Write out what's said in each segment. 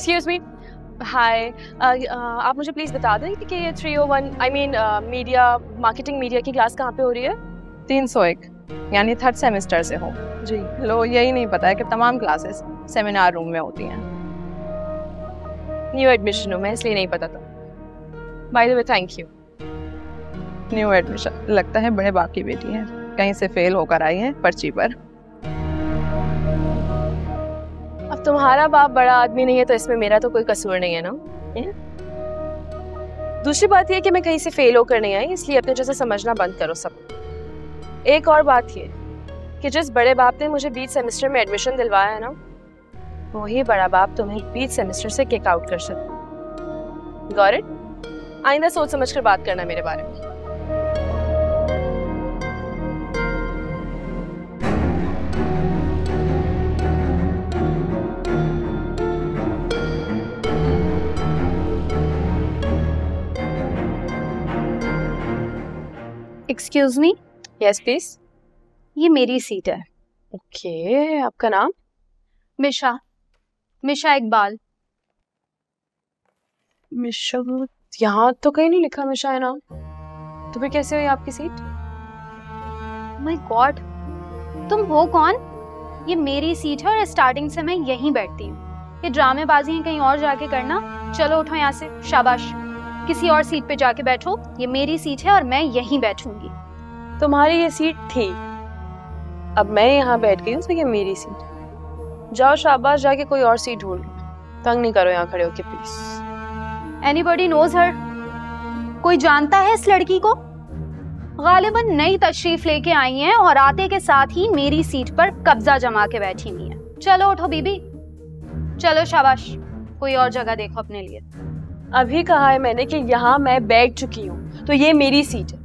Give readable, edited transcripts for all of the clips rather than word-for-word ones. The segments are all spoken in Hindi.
एक्सक्यूज मी, हाय, आप मुझे प्लीज बता दें कि ये 301 मीडिया मार्केटिंग मीडिया की क्लास कहाँ पे हो रही है? 301 यानी थर्ड सेमेस्टर से हो जी। लो, यही नहीं पता है कि तमाम क्लासेस सेमिनार रूम में होती हैं। न्यू एडमिशन हूँ मैं, इसलिए नहीं पता था। By the way thank you. New admission, लगता है बड़े बाप की बेटी है, कहीं से फेल होकर आई है पर्ची पर। अब तुम्हारा बाप बड़ा आदमी नहीं है तो इसमें मेरा तो कोई कसूर नहीं है ना। दूसरी बात यह कि मैं कहीं से फेल होकर नहीं आई, इसलिए अपने जैसे समझना बंद करो सब। एक और बात ये कि जिस बड़े बाप ने मुझे बीच सेमेस्टर में एडमिशन दिलवाया है ना, वही बड़ा बाप तुम्हें बीच सेमेस्टर से किक आउट कर सकता। Got it? आइंदा सोच समझ कर बात करना मेरे बारे में। Excuse me. Yes please. ये मेरी सीट है। ओके, आपका नाम? मिशा, मिशा इकबाल। मिशा? यहाँ तो कहीं नहीं लिखा मिशा है नाम, तो फिर कैसे हुई आपकी सीट? माय गॉड, तुम हो कौन? ये मेरी सीट है और स्टार्टिंग से मैं यहीं बैठती हूँ। ये ड्रामेबाजी है कहीं और जाके करना। चलो उठो यहाँ से, शाबाश, किसी और सीट पे जाके बैठो। ये मेरी सीट है और मैं यहीं बैठूंगी। तुम्हारी ये सीट थी, अब मैं यहाँ बैठ गई हूँ तो ये मेरी सीट। जाओ शाबाश, जाके कोई और सीट ढूंढ लो। तंग नहीं करो यहाँ खड़े होके प्लीज। Anybody knows her? कोई जानता है इस लड़की को? गालिबन नई तशरीफ लेके आई हैं और आते के साथ ही मेरी सीट पर कब्जा जमा के बैठी हुई है। चलो उठो बीबी, चलो शाबाश, कोई और जगह देखो अपने लिए। अभी कहा है मैंने कि यहाँ मैं बैठ चुकी हूँ तो ये मेरी सीट है,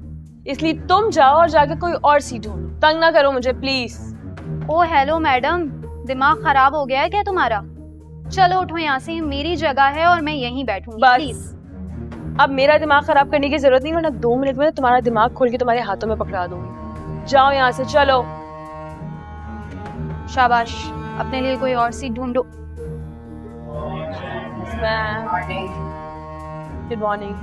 इसलिए तुम जाओ और जाके कोई और सीट ढूंढो। तंग ना करो मुझे प्लीज। ओ हेलो मैडम, दिमाग खराब हो गया है क्या तुम्हारा? चलो उठो यहाँ से, मेरी जगह है और मैं यहीं बैठूंगी। बस अब मेरा दिमाग खराब करने की जरूरत नहीं, वरना 2 मिनट में तुम्हारा दिमाग खोल के तुम्हारे हाथों में पकड़ा दूंगी। जाओ यहाँ से, चलो। शाबाश, अपने लिए कोई और सीट ढूंढो। Good morning.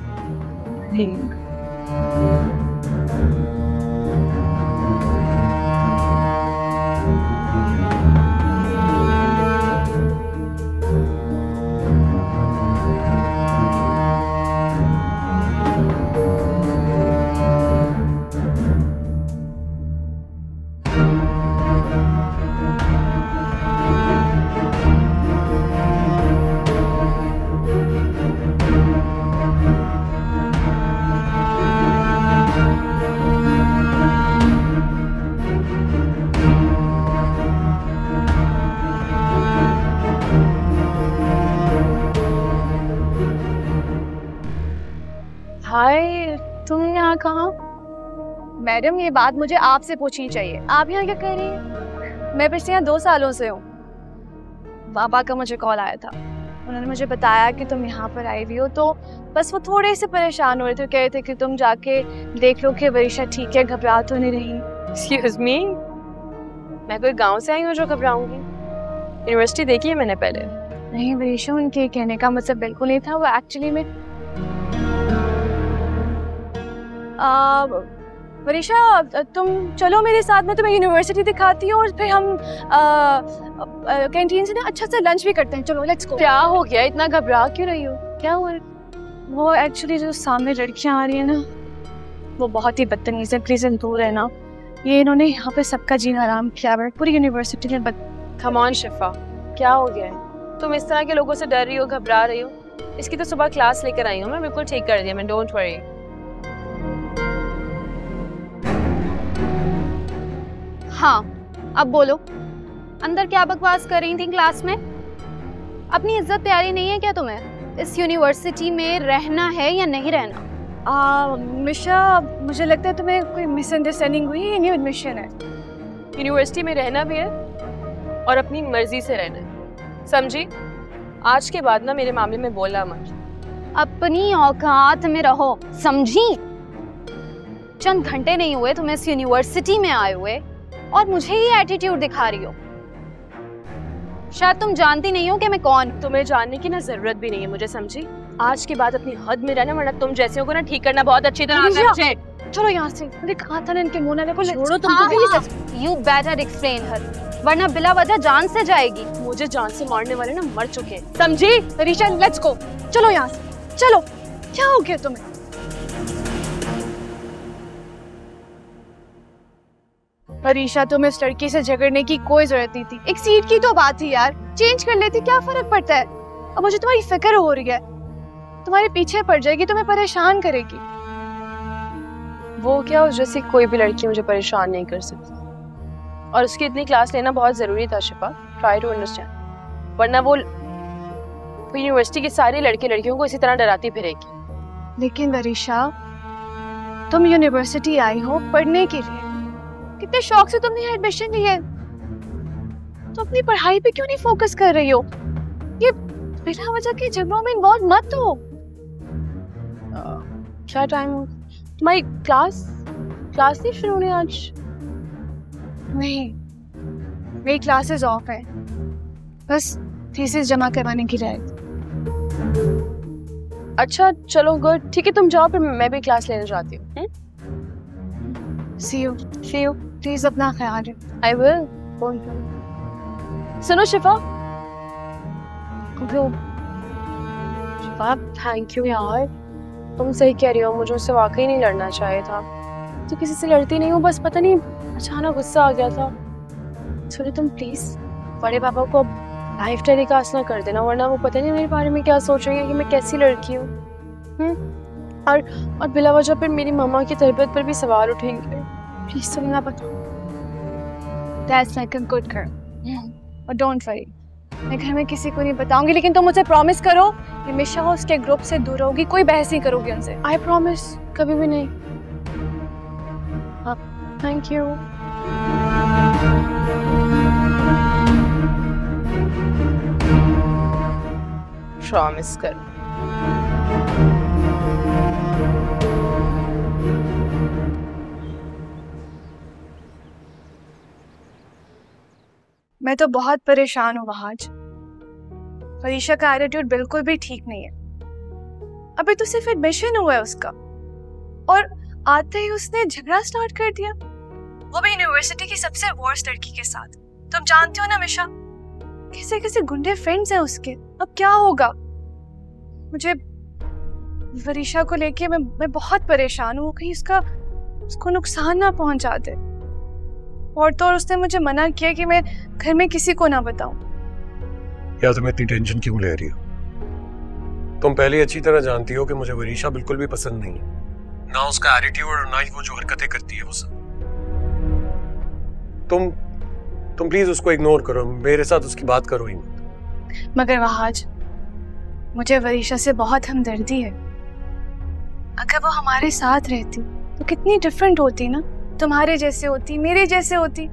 हाय, तुम यहाँ कहाँ? मैडम ये बात मुझे आपसे पूछनी चाहिए, आप यहाँ क्या कर रही हैं? मैं पिछले यहाँ 2 सालों से हूँ। बाबा का मुझे कॉल आया था, उन्होंने मुझे बताया कि तुम यहाँ पर आई हुई हो, तो बस वो थोड़े से परेशान हो रहे थे, कह रहे थे कि तुम जाके देख लो कि वरीशा ठीक है, घबरा तो नहीं रही। एक्सक्यूज मी, मैं कोई गांव से आई हूँ जो घबराऊंगी? यूनिवर्सिटी देखी है मैंने पहले। नहीं वरीशा, उनके कहने का मतलब बिल्कुल नहीं था। वो एक्चुअली में वरीशा, तुम चलो मेरे साथ में, तुम्हें यूनिवर्सिटी दिखाती हूँ और फिर हम कैंटीन से ना अच्छा सा लंच भी करते हैं। चलो लेट्स गो। क्या हो गया, इतना घबरा क्यों रही हो? क्या हुआ? वो एक्चुअली जो सामने लड़कियाँ आ रही है ना, वो बहुत ही बदतमीज है, प्लीज दूर है ना। ये इन्होंने यहाँ पे सबका जीना आराम किया है, पूरी यूनिवर्सिटी में। कम ऑन शिफा, क्या हो गया है? तुम इस तरह के लोगों से डर रही हो, घबरा रही हो? इसकी तो सुबह क्लास लेकर आई हूँ मैं, बिल्कुल ठीक कर दिया मैं, डोंट वरी। हाँ अब बोलो, अंदर क्या बकवास कर रही थी क्लास में? अपनी इज्जत प्यारी नहीं है क्या तुम्हें? इस यूनिवर्सिटी में रहना है या नहीं रहना? मिशा, मुझे लगता है तुम्हें कोई मिसअंडरस्टैंडिंग हुई है। न्यू एडमिशन है, यूनिवर्सिटी में रहना भी है और अपनी मर्जी से रहना है, समझी? आज के बाद ना मेरे मामले में बोला मत। अपनी औकात में रहो, समझी? चंद घंटे नहीं हुए तुम्हें इस यूनिवर्सिटी में आए हुए और मुझे ही एटीट्यूड दिखा रही हो। शायद तुम जानती नहीं हो कि मैं कौन हूँ। तुम्हें जानने की ना जरूरत भी नहीं है मुझे, समझी? आज के बाद अपनी हद में रहना, वरना तुम जैसे को ना ठीक करना बहुत अच्छी तरह आता है मुझे। चलो यहाँ से, मैंने कहा था ना इनके मुंह ना देखो। छोड़ो तुम। यू बेटर एक्सप्लेन हर, वरना बिला वजह जान से जाएगी। मुझे जान से मारने वाले ना मर चुके हैं, समझी? अरीशा लेट्स गो, चलो यहाँ से चलो। क्या हो गया तुम्हें? अरीशा तुम्हें इस लड़की से झगड़ने की कोई जरूरत नहीं थी। एक सीट की तो बात थी यार, चेंज कर लेती, क्या फर्क पड़ता है। अब मुझे तुम्हारी फिक्र हो रही है, तुम्हारे पीछे पड़ जाएगी, तुम्हें परेशान करेगी। वो क्या, उस जैसी कोई भी लड़की मुझे परेशान नहीं कर सकती, और उसकी इतनी क्लास लेना बहुत जरूरी था शिफा। ट्राई टू अंडरस्टैंड, वरना वो यूनिवर्सिटी के सारे लड़के लड़कियों को इसी तरह डराती फिरेगी। लेकिन अरीशा, तुम यूनिवर्सिटी आई हो पढ़ने के लिए, कितने शौक से तुमने एडमिशन ली है, तो अपनी पढ़ाई पे क्यों नहीं फोकस कर रही हो? ये बिना वजह के झगड़ों में इन्वॉल्व मत हो। क्या टाइम हो? तुम्हारी क्लास नहीं शुरू होनी आज? नहीं, मेरी क्लासेस ऑफ है, बस थीसिस जमा करवाने की रह। अच्छा चलो गुड, ठीक है तुम जाओ, फिर मैं भी क्लास लेने जाती हूँ। See you. प्लीज अपना ख्याल रखो। I will. सुनो शिफा, शिफा थैंक यू यार, तुम सही कह रही हो, मुझे उससे वाकई नहीं लड़ना चाहिए था। तो किसी से लड़ती नहीं हूँ, बस पता नहीं अचानक गुस्सा आ गया था। सुनो तुम प्लीज बड़े पापा को लाइव टेलीकास्ट ना कर देना, वरना वो पता नहीं मेरे बारे में क्या सोचेंगे कि मैं कैसी लड़की हूँ। और बिला वजह पर मेरी मामा की तरबियत पर भी सवाल उठेंगे। प्लीज तुम ना बताओ। That's like a good girl. और डोंट वरी, मैं घर में किसी को नहीं बताऊंगी, लेकिन तुम मुझे प्रॉमिस करो कि हमेशा उसके ग्रुप से दूर रहोगी, कोई बहस नहीं करोगी उनसे। आई प्रॉमिस, कभी भी नहीं। Thank you. प्रॉमिस कर। मैं तो बहुत परेशान हूँ वहाज। अरीशा का एटीट्यूड बिल्कुल भी ठीक नहीं है। अभी तो सिर्फ एडमिशन हुआ है उसका, और आते ही उसने झगड़ा स्टार्ट कर दिया, वो भी यूनिवर्सिटी की सबसे वर्स्ट लड़की के साथ। तुम जानते हो ना मिशा, कैसे कैसे गुंडे फ्रेंड्स हैं उसके। अब क्या होगा? मुझे अरीशा को लेके मैं बहुत परेशान हूँ, कहीं उसको नुकसान ना पहुंचा दे। और तो और उसने मुझे मना किया कि मैं घर में किसी को ना बताऊं। यार तुम इतनी टेंशन क्यों ले रही हो? तुम पहले अच्छी तरह जानती हो कि मुझे वरीशा बिल्कुल भी पसंद नहीं है, ना उसका एटीट्यूड और ना ही वो जो हरकतें करती है वो सब। तुम प्लीज उसको इग्नोर करो, मेरे साथ उसकी बात करो ही मत। मगर वहाज, मुझे वरीशा से बहुत हमदर्दी है। अगर वो हमारे साथ रहती तो कितनी डिफरेंट होती ना, तुम्हारे जैसे होती, मेरे जैसे होती।